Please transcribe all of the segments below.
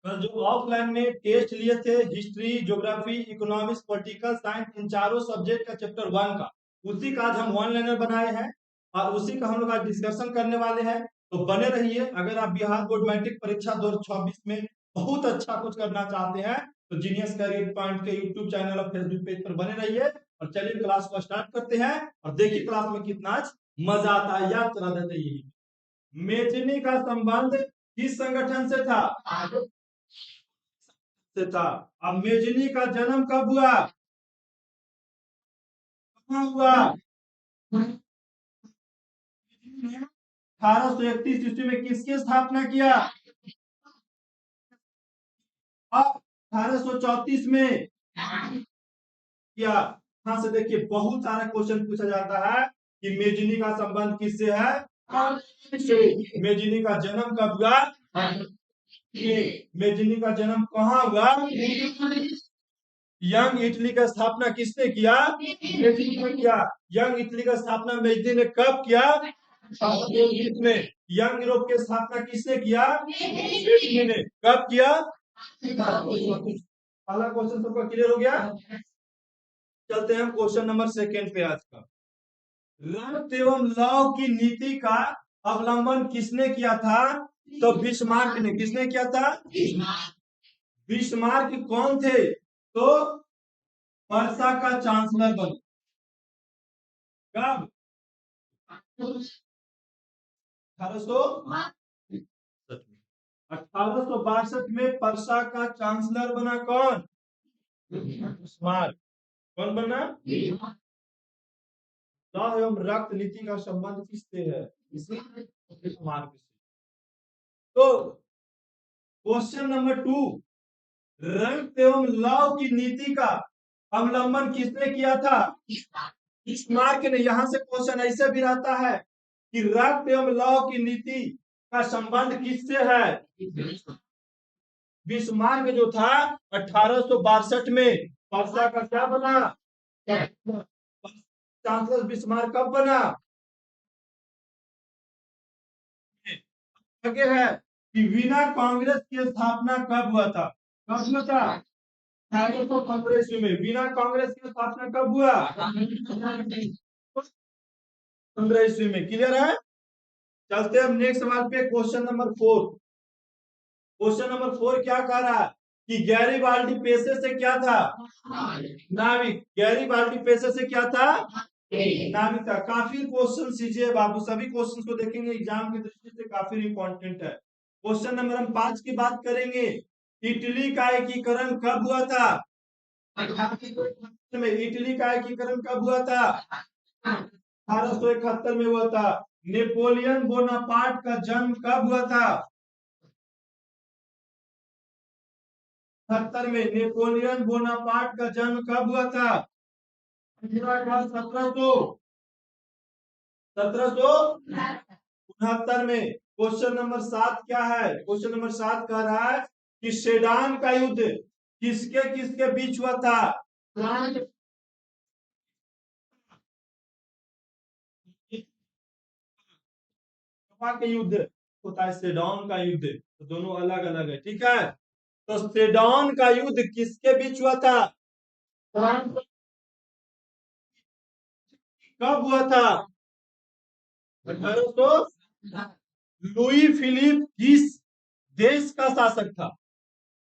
कल जो ऑफलाइन में टेस्ट लिए थे history, geography, economics, political science, इन चारों सब्जेक्ट का चैप्टर 1 का, उसी का आज हम वन लाइनर बनाए हैं और उसी का हम लोग आज डिस्कशन करने वाले हैं। तो बने रहिए। अगर आप बिहार बोर्ड मैट्रिक परीक्षा 2024 में बहुत अच्छा कुछ करना चाहते हैं तो जीनियस करियर पॉइंट के यूट्यूब चैनल और फेसबुक पेज पर बने रहिए। और चलिए क्लास को स्टार्ट करते हैं और देखिए क्लास में कितना आज मजा आता है। याद करा देते यही, मेजनी का संबंध किस संगठन से था? से था। अब मेजनी का जन्म कब हुआ? कहाँ हुआ? 1831 ईस्वी में। किसकी स्थापना किया? अब 1834 में किया। यहां से देखिए बहुत सारा क्वेश्चन पूछा जाता है कि मेजनी का संबंध किससे है? मेजनी का जन्म कब हुआ? मेजनी का जन्म कहाँ हुआ? यंग इटली का स्थापना किसने किया? मेजनी ने किया। यंग इटली का स्थापना मेजनी ने कब किया? ने। यंग यूरोप की स्थापना किसने किया? मेजनी ने। कब किया? पहला क्वेश्चन सबका क्लियर हो गया। चलते हैं हम क्वेश्चन नंबर सेकंड पे आज का। रक्त एवं लौह की नीति का अवलंबन किसने किया था? तो बिस्मार्क ने। किसने किया था? बिस्मार्क कौन थे? तो वर्षा का चांसलर बने। कब? 1862 में पर्सा का चांसलर बना कौन? बिस्मार्क। कौन बना? लौह एवं रक्त नीति का संबंध किससे है? बिस्मार्क से। तो क्वेश्चन नंबर 2, रक्त एवं लौह की नीति का अवलंबन किसने किया था? बिस्मार्क ने। यहां से क्वेश्चन ऐसे भी रहता है कि रक्त एवं लौह की नीति का संबंध किससे है? बिस्मार्क जो था 1862 में पर्सा का क्या बना? चांसलर बिस्मार्क कब बना? आगे है कि वीना कांग्रेस की स्थापना कब हुआ था? कब हुआ था? 1815 ईस्वी में। वीना कांग्रेस की स्थापना कब हुआ? 15 ईस्वी में। क्लियर है। चलते हैं हम नेक्स्ट सवाल पे। Question number 4। क्वेश्चन नंबर 4 क्या कह रहा है कि गैरीबाल्डी पेशे से क्या था? नाविक। गैरीबाल्डी पेशे से क्या था? नाविक था। काफी क्वेश्चन सीजिए बाबू, सभी क्वेश्चन को देखेंगे एग्जाम की दृष्टि से काफी इंपॉर्टेंट है। क्वेश्चन नंबर हम 5 की बात करेंगे। इटली का एकीकरण कब हुआ था? में। इटली का एकीकरण कब हुआ था? 1871 में हुआ था। नेपोलियन बोनापार्ट का जन्म कब हुआ था? 70 में। नेपोलियन बोनापार्ट का जन्म कब हुआ था? 1769 में। क्वेश्चन नंबर 7 क्या है? क्वेश्चन नंबर 7 कह रहा है कि सेडान का युद्ध किसके किसके बीच हुआ था? के युद्ध होता है, सेडान का युद्ध। तो दोनों अलग अलग है, ठीक है। तो सेडान का युद्ध किसके बीच हुआ था? कब हुआ था? 1800। लुई फिलिप किस देश का शासक था?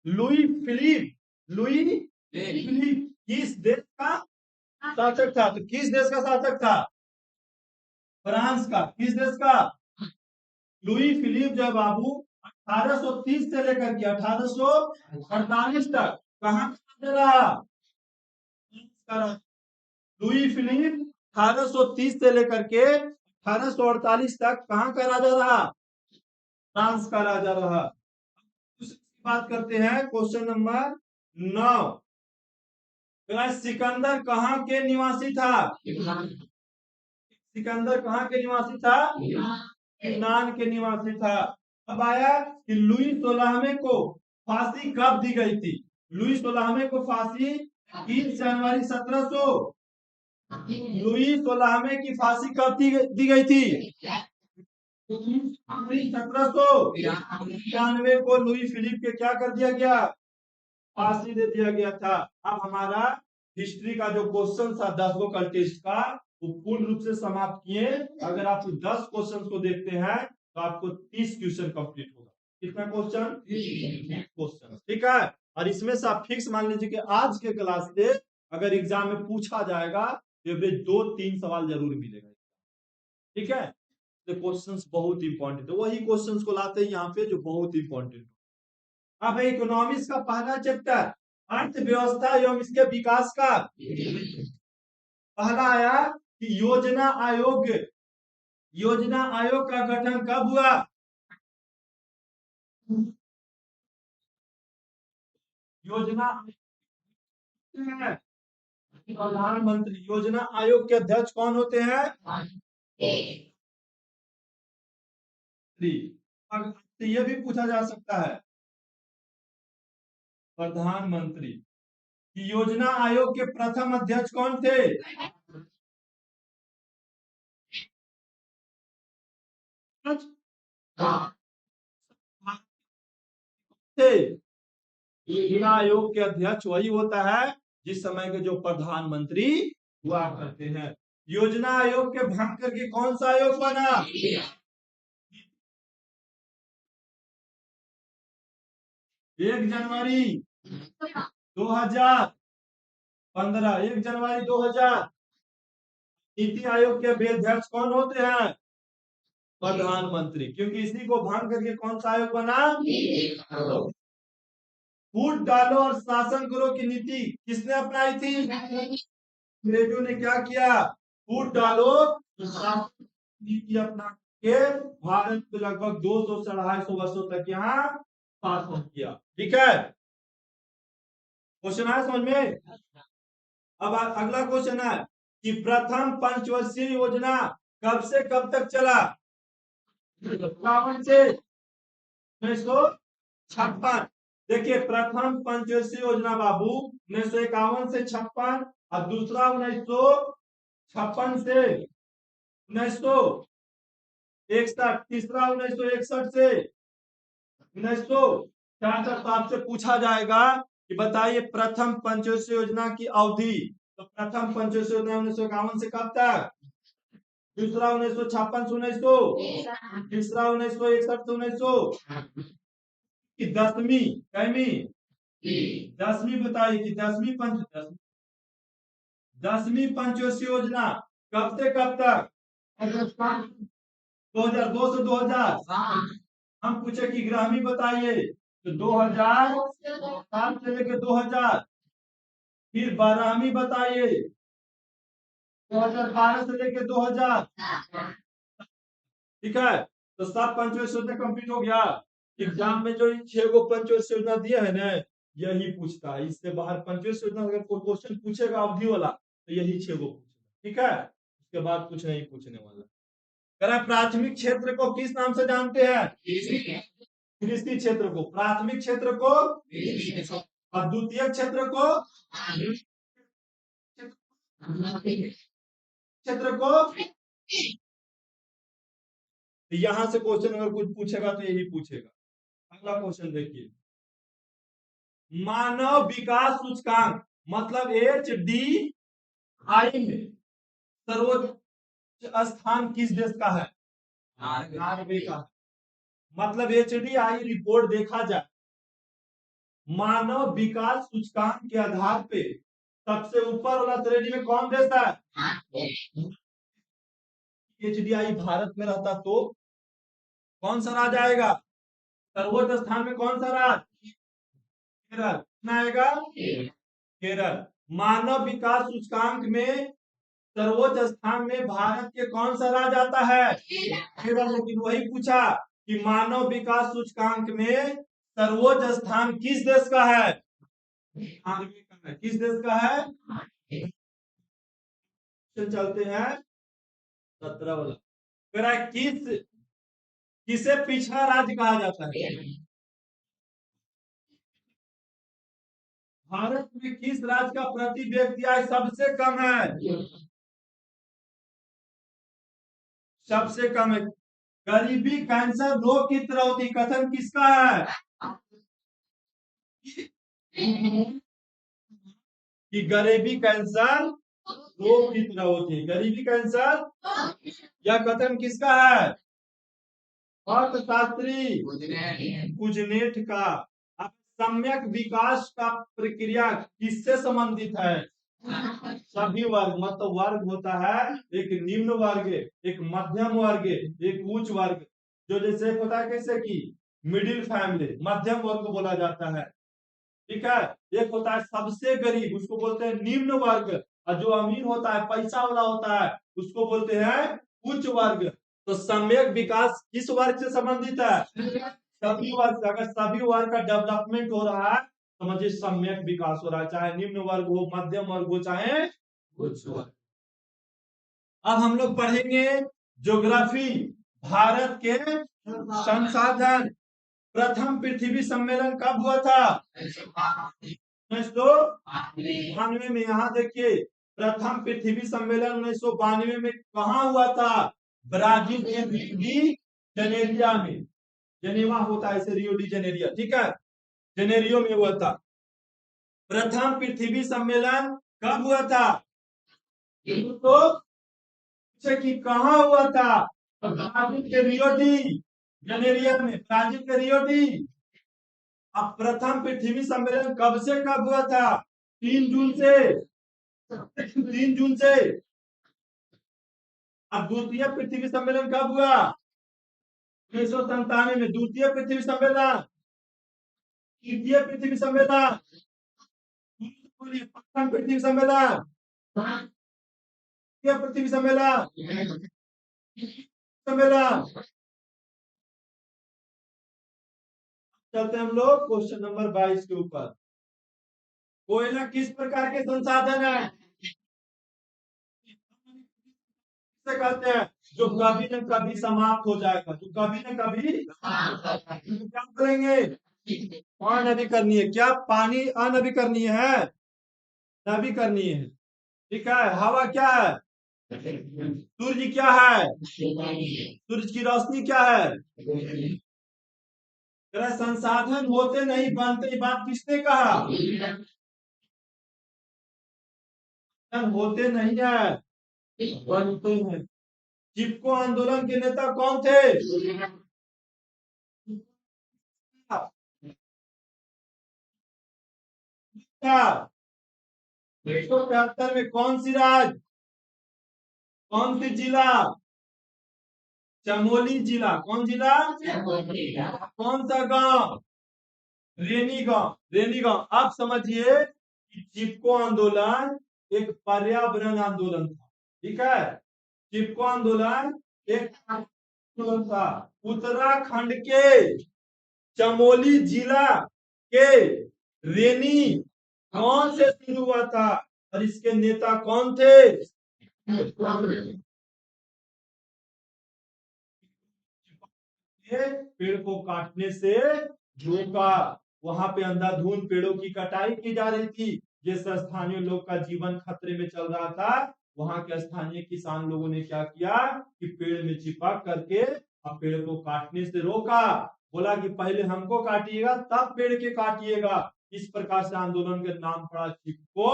Louis Philippe. लुई फिलिप किस देश का शासक था? तो किस देश का शासक था? फ्रांस का। किस देश का? लुई फिलिप जो बाबू 1830 से लेकर के 1848 तक कहाँ का रहा? लुई फिलिप 1830 से लेकर के 1848 तक कहाँ का राजा रहा? फ्रांस का राजा रहा। बात करते हैं क्वेश्चन नंबर 9। सिकंदर कहाँ के निवासी था? सिकंदर कहाँ के निवासी था? यूनान के निवासी था। अब आया कि लुई 16वें को फांसी कब दी गई थी? लुई 16वें को फांसी 3 जनवरी 1700। लुई 16वें की फांसी कब दी गई थी? सत्रह को लुई फिलिप के क्या कर दिया गया, फांसी दे दिया गया था। अब हमारा हिस्ट्री का जो क्वेश्चन था 10 गो कल टेस्ट का वो पूर्ण रूप से समाप्त किए। अगर आप 10 क्वेश्चन को देखते हैं तो आपको 30 क्वेश्चन कंप्लीट होगा। कितना क्वेश्चन, 30 क्वेश्चन, ठीक है। और इसमें से आप फिक्स मान लीजिए कि आज के क्लास से अगर एग्जाम में पूछा जाएगा तो एवरेज 2-3 सवाल जरूर मिलेगा, ठीक है। तो क्वेश्चंस बहुत इंपॉर्टेंट है, वही क्वेश्चंस को लाते हैं यहाँ पे जो बहुत इंपॉर्टेंट। अब इकोनॉमिक्स का पहला चैप्टर अर्थव्यवस्था एवं इसके विकास का पहला आया कि योजना आयोग का गठन कब हुआ। योजना प्रधानमंत्री योजना आयोग के अध्यक्ष कौन होते हैं, तो यह भी पूछा जा सकता है प्रधानमंत्री की योजना आयोग के प्रथम अध्यक्ष कौन थे, थे योजना आयोग के अध्यक्ष वही होता है जिस समय के जो प्रधानमंत्री हुआ करते हैं। योजना आयोग के भंग करके कौन सा आयोग बना, 1 जनवरी 2015, 1 जनवरी 2000। नीति आयोग के अध्यक्ष कौन होते हैं, प्रधानमंत्री, क्योंकि इसी को भंग करके कौन सा आयोग बना। फूट डालो और शासन करो की नीति किसने अपनाई थी, अंग्रेजों ने क्या किया, फूट डालो नीति अपना के भारत में लगभग 200 से 250 वर्षों तक यहाँ शासन किया, ठीक है। क्वेश्चन है समझ में। अब अगला क्वेश्चन है कि प्रथम पंचवर्षीय योजना कब से कब तक चला, 51 से 1956। देखिए प्रथम पंचवर्षीय योजना बाबू 1951 से 56 और दूसरा 1956 से 1961, तीसरा 1961 से 1966। आपसे पूछा जाएगा कि बताइए प्रथम पंचवर्षीय योजना की अवधि, तो प्रथम पंचवर्षीय योजना 1951 से कब तक, दूसरा 1956 से 1900, तीसरा 1961 से 1900 की 10वीं कैमी 10वीं बताइए कि 10वीं पंचवर्षीय योजना कब से कब तक, 2002 से 2000। हम पूछे कि ग्रामीण बताइए तो 2007 से लेकर 2000। फिर 12वीं बताइए 2012 से लेकर 2000, ठीक है। तो सब पंचवर्षीय योजना कंप्लीट हो गया। एग्जाम में जो 6 गो पंचवर्षीय योजना दिया है ना यही पूछता है, इससे बाहर पंचवर्षीय योजना अगर कोई क्वेश्चन पूछेगा अवधि वाला तो यही 6 गो पूछेगा, ठीक है। उसके बाद कुछ नहीं पूछने वाला। कह रहा प्राथमिक क्षेत्र को किस नाम से जानते हैं, कृषि क्षेत्र को, प्राथमिक क्षेत्र को और द्वितीय क्षेत्र को यहां से क्वेश्चन अगर कुछ पूछेगा तो यही पूछेगा। अगला क्वेश्चन देखिए, मानव विकास सूचकांक मतलब HDI में सर्वोच्च स्थान किस देश का है, नॉर्वे का। मतलब HDI रिपोर्ट देखा जाए मानव विकास सूचकांक के आधार पे सबसे ऊपर वाला श्रेणी में कौन देश है, HDI भारत में रहता तो कौन सा राज्य आएगा, सर्वोच्च स्थान में कौन सा राज्य, केरल आएगा, केरल। मानव विकास सूचकांक में सर्वोच्च स्थान में भारत के कौन सा राज्य आता है, केरल। लेकिन वही पूछा कि मानव विकास सूचकांक में सर्वोच्च स्थान किस देश का है, किस देश का है। चलते हैं 17 वाला, किसे पिछड़ा राज्य कहा जाता है, भारत में किस राज्य का प्रति व्यक्ति आय सबसे कम है, सबसे कम है। गरीबी कैंसर रोग की तरह होती, कथन किसका है कि गरीबी कैंसर रोग की तरह होती है। गरीबी कैंसर यह कथन किसका है? अर्थशास्त्री कुजनेट का। अब सम्यक विकास का प्रक्रिया किससे संबंधित है? सभी वर्ग, मतलब वर्ग होता है एक निम्न वर्ग, एक मध्यम वर्ग, एक उच्च वर्ग। जो जैसे होता है कैसे कि मिडिल फैमिली, मध्यम वर्ग को बोला जाता है, ठीक है। एक होता है सबसे गरीब, उसको बोलते हैं निम्न वर्ग, और जो अमीर होता है, पैसा वाला होता है, उसको बोलते हैं उच्च वर्ग। तो सम्यक विकास किस वर्ग से संबंधित है? सभी वर्ग। अगर सभी वर्ग का डेवलपमेंट हो रहा है, समझिए सम्यक विकास हो रहा है, चाहे निम्न वर्ग हो, मध्यम वर्ग हो, चाहे उच्च वर्ग। अब हम लोग पढ़ेंगे ज्योग्राफी, भारत के संसाधन। प्रथम पृथ्वी सम्मेलन कब हुआ था? 1992 में। यहाँ देखिए, प्रथम पृथ्वी सम्मेलन 1992 में कहाँ हुआ था? ब्राजील के रियो डी जनेरिया में। जनेवा होता है इसे रियो डी जनेरिया, ठीक है, जनेरियो में हुआ था। प्रथम पृथ्वी सम्मेलन कब हुआ था? तो कि कहाँ हुआ था? ब्राजील के रियो डी जनेरिया में, ब्राजील के रियो डी। अब प्रथम पृथ्वी सम्मेलन कब से कब हुआ था? 3 जून से, 3 जून से। अब द्वितीय पृथ्वी सम्मेलन कब हुआ? 1997 में। द्वितीय पृथ्वी सम्मेलन, तृतीय पृथ्वी सम्मेलन, प्रथम पृथ्वी सम्मेलन, तृतीय पृथ्वी सम्मेलन, सम्मेलन। चलते हम लोग क्वेश्चन नंबर 22 के ऊपर। कोयला किस प्रकार के संसाधन है? किसे कहते हैं? जो कभी न कभी समाप्त हो जाएगा, जो कभी न कभी क्या करेंगे? अनवीकरणीय। क्या पानी अनवीकरणीय है? नवीकरणीय है, ठीक है। हवा क्या है? सूर्य क्या है? सूरज की रोशनी क्या है? संसाधन होते नहीं बनते, बात किसने कहा? होते नहीं है, बनते हैं। चिपको आंदोलन के नेता कौन थे? 1973 में कौन सी राज्य, कौन सी जिला? चमोली जिला। कौन जिला? कौन सा गांव? रेनी गांव, रेनी गांव। आप समझिए कि चिपको आंदोलन एक पर्यावरण आंदोलन था, ठीक है। चिपको आंदोलन एक आंदोलन था। उत्तराखंड के चमोली जिला के रेनी गांव से शुरू हुआ था, और इसके नेता कौन थे? पेड़ को काटने से रोका। वहां पे अंधाधुंध पेड़ों की कटाई की जा रही थी, जिससे स्थानीय लोग का जीवन खतरे में चल रहा था। वहां के स्थानीय किसान लोगों ने क्या किया कि पेड़ में चिपक करके अब पेड़ को काटने से रोका। बोला कि पहले हमको काटिएगा, तब पेड़ के काटिएगा। इस प्रकार से आंदोलन का नाम पड़ा चिपको।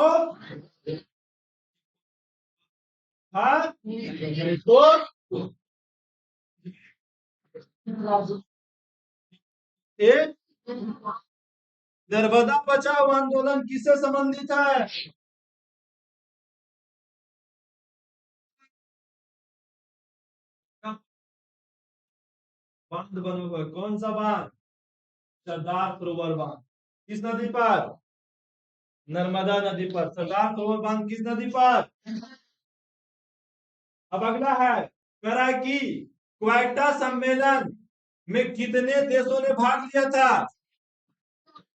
हाँ, तो नर्मदा बचाओ आंदोलन किससे संबंधित है? बांध बनोगा, कौन सा बांध? सरदार सरोवर बांध। किस नदी पर? नर्मदा नदी पर। सरदार सरोवर बांध किस नदी पर? अब अगला है कराची क्वेटा सम्मेलन में कितने देशों ने भाग लिया था?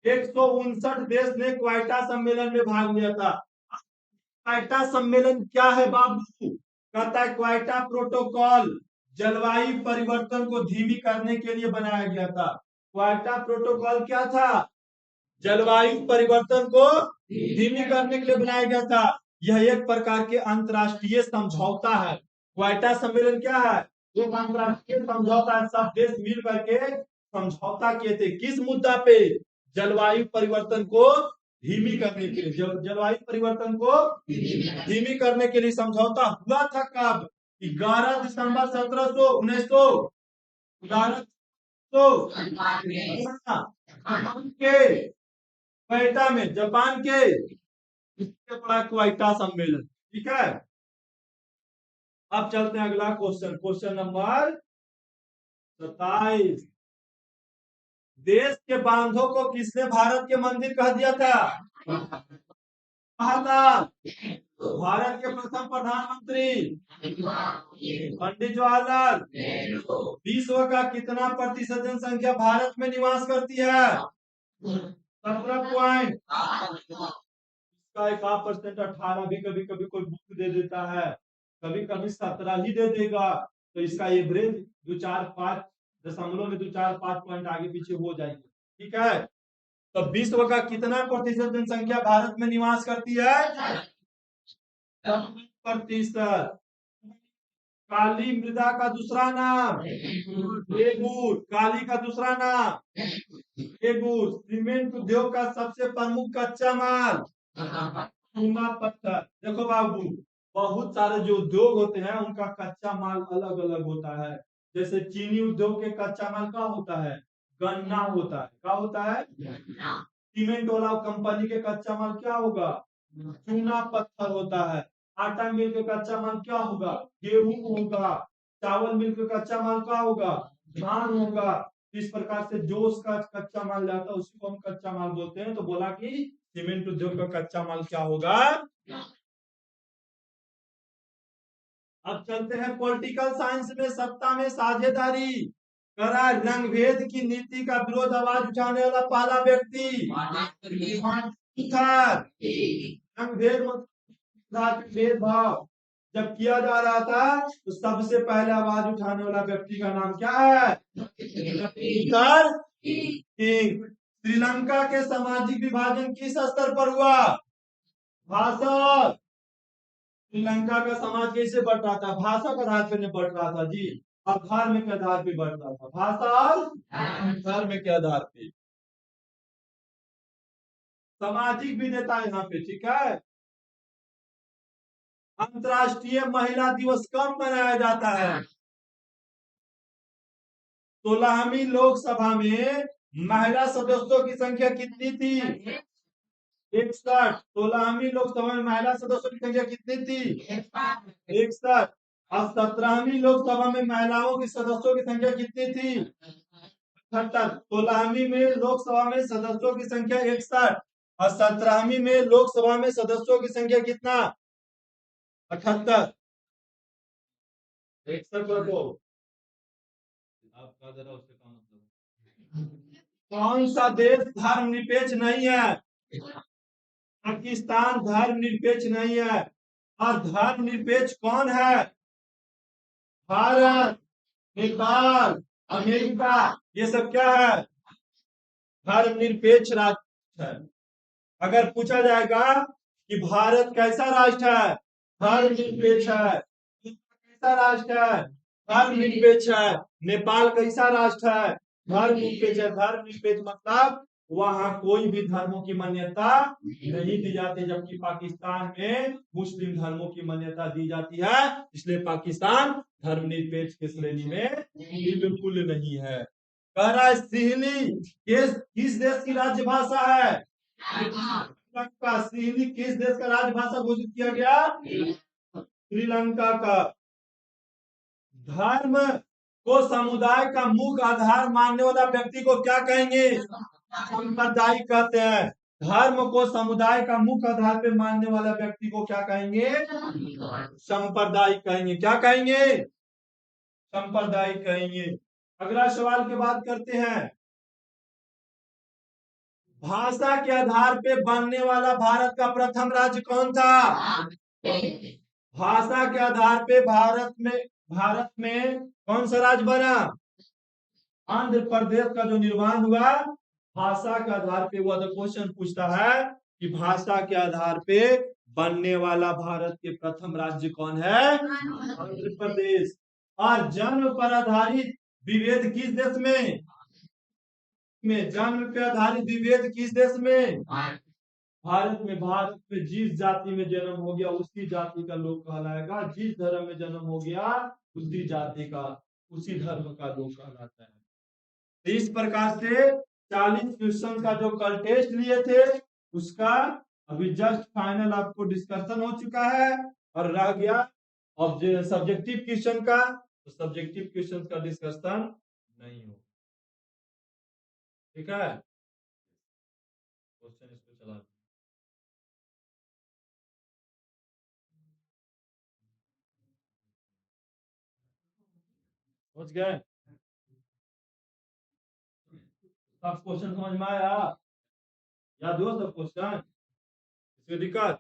159 देश ने क्वेटा सम्मेलन में भाग लिया था। क्वेटा सम्मेलन क्या है बाबू? कहता है क्वेटा प्रोटोकॉल जलवायु परिवर्तन को धीमी करने के लिए बनाया गया था। क्वेटा प्रोटोकॉल क्या था? जलवायु परिवर्तन को धीमी करने के लिए बनाया गया था। यह एक प्रकार के अंतरराष्ट्रीय समझौता है। क्वेटा सम्मेलन क्या है? एक अंतर्राष्ट्रीय समझौता, सब देश मिल करके समझौता किए थे। किस मुद्दा पे? जलवायु परिवर्तन को धीमी करने के लिए। जलवायु परिवर्तन को धीमी करने के लिए समझौता हुआ था कब? 11 दिसंबर 11 के क्वेटा में, जापान के इसके बड़ा क्वेटा सम्मेलन। ठीक है, अब चलते हैं अगला क्वेश्चन, क्वेश्चन नंबर 27। देश के बांधों को किसने भारत के मंदिर कह दिया था? कहा था भारत के प्रथम प्रधानमंत्री पंडित जवाहरलाल। विश्व का कितना प्रतिशत जनसंख्या भारत में निवास करती है? 17 पॉइंट। इसका 1% 18 भी कभी कभी कोई बुक दे देता है, कभी कभी 17 ही दे देगा, तो इसका एवरेज 245 पॉइंट आगे पीछे हो जाएगी। ठीक है, तो विश्व का कितना प्रतिशत जनसंख्या भारत में निवास करती है? 17%। काली मृदा का दूसरा नाम रेगूर। काली का दूसरा नाम रेगूर। सीमेंट उद्योग का सबसे प्रमुख कच्चा माल चूना पत्थर। देखो बाबू, बहुत सारे जो उद्योग होते हैं उनका कच्चा माल अलग अलग होता है। जैसे चीनी उद्योग के कच्चा माल क्या होता है? गन्ना होता है। क्या होता है? सीमेंट वाला कंपनी के कच्चा माल क्या होगा? चूना पत्थर होता है। आटा मिल के कच्चा माल क्या होगा? गेहूं होगा। चावल मिल के कच्चा माल क्या होगा? धान होगा। इस प्रकार से जो उसका कच्चा माल जाता है उसी को हम कच्चा माल बोलते हैं। तो बोला कि सीमेंट उद्योग का कच्चा माल क्या होगा? अब चलते हैं पॉलिटिकल साइंस में। सत्ता में साझेदारी करा रंग भेद की नीति का विरोध आवाज उठाने वाला पहला व्यक्ति रंग भेदभाव जब किया जा रहा था तो सबसे पहले आवाज उठाने वाला व्यक्ति का नाम क्या है? Luther king. श्रीलंका के सामाजिक विभाजन किस स्तर पर हुआ? भाषा। श्रीलंका का समाज कैसे बढ़ रहा था? भाषा के आधार पर नहीं बढ़ रहा था जी, और धर्म के आधार पर बढ़ रहा था। भाषा और धर्म के आधार पे। सामाजिक विधेयता यहाँ पे। ठीक है, अंतर्राष्ट्रीय महिला दिवस कब मनाया जाता है? 16वीं लोकसभा में महिला सदस्यों की संख्या कितनी थी? 61। 16वीं लोकसभा में महिला सदस्यों की संख्या कितनी थी? 61। और 17वीं लोकसभा में महिलाओं की सदस्यों की संख्या कितनी थी? 78। 16वीं में लोकसभा में सदस्यों की संख्या 61 और 17वीं में लोकसभा में सदस्यों की संख्या कितना? 78। 61 को आपका जरा उससे का मतलब कौन सा देश धर्मनिरपेक्ष नहीं है? पाकिस्तान धर्मनिरपेक्ष नहीं है। और धर्मनिरपेक्ष कौन है? भारत, नेपाल, अमेरिका, ये सब क्या है? धर्मनिरपेक्ष राष्ट्र है। अगर पूछा जाएगा कि भारत कैसा राष्ट्र है? धर्मनिरपेक्ष है। कैसा राष्ट्र है? धर्मनिरपेक्ष है। नेपाल कैसा राष्ट्र है? धर्मनिरपेक्ष है। धर्मनिरपेक्ष मतलब वहां कोई भी धर्मों की मान्यता नहीं दी जाती, जबकि पाकिस्तान में मुस्लिम धर्मों की मान्यता दी जाती है। इसलिए पाकिस्तान धर्मनिरपेक्ष की श्रेणी में बिल्कुल नहीं है। कह रहा है सिहली किस देश की राजभाषा है? श्रीलंका। सिहली किस देश का राजभाषा घोषित किया गया? श्रीलंका का। धर्म को समुदाय का मुख्य आधार मानने वाला व्यक्ति को क्या कहेंगे? सांप्रदायिक कहते हैं। धर्म को समुदाय का मुख्य आधार पे मानने वाला व्यक्ति को क्या कहेंगे? सांप्रदायिक कहेंगे। क्या कहेंगे? सांप्रदायिक कहेंगे। अगला सवाल की बात करते हैं। भाषा के आधार पे बनने वाला भारत का प्रथम राज्य कौन था? भाषा के आधार पे भारत में कौन सा राज्य बना? आंध्र प्रदेश का जो निर्माण हुआ भाषा के आधार पे हुआ। तो क्वेश्चन पूछता है कि भाषा के आधार पे बनने वाला भारत के प्रथम राज्य कौन है? आंध्र प्रदेश। और जन्म पर आधारित विभेद किस देश में जन्म पे आधारित विभेद किस देश में? भारत में। भारत में जिस जाति में जन्म हो गया उसी जाति का लोग कहलाएगा, जिस धर्म में जन्म हो गया उसी जाति का, उसी धर्म का लोग कहलाता है। तो इस प्रकार से 40 क्वेश्चन का जो कल टेस्ट लिए थे उसका अभी जस्ट फाइनल आपको डिस्कशन हो चुका है, और रह गया अब सब्जेक्टिव क्वेश्चन का, तो सब्जेक्टिव क्वेश्चन का डिस्कशन नहीं हो। ठीक है, क्वेश्चन इसको चला समझ गए? सब क्वेश्चन समझ में आया? याद हो सब क्वेश्चन? इसमें दिक्कत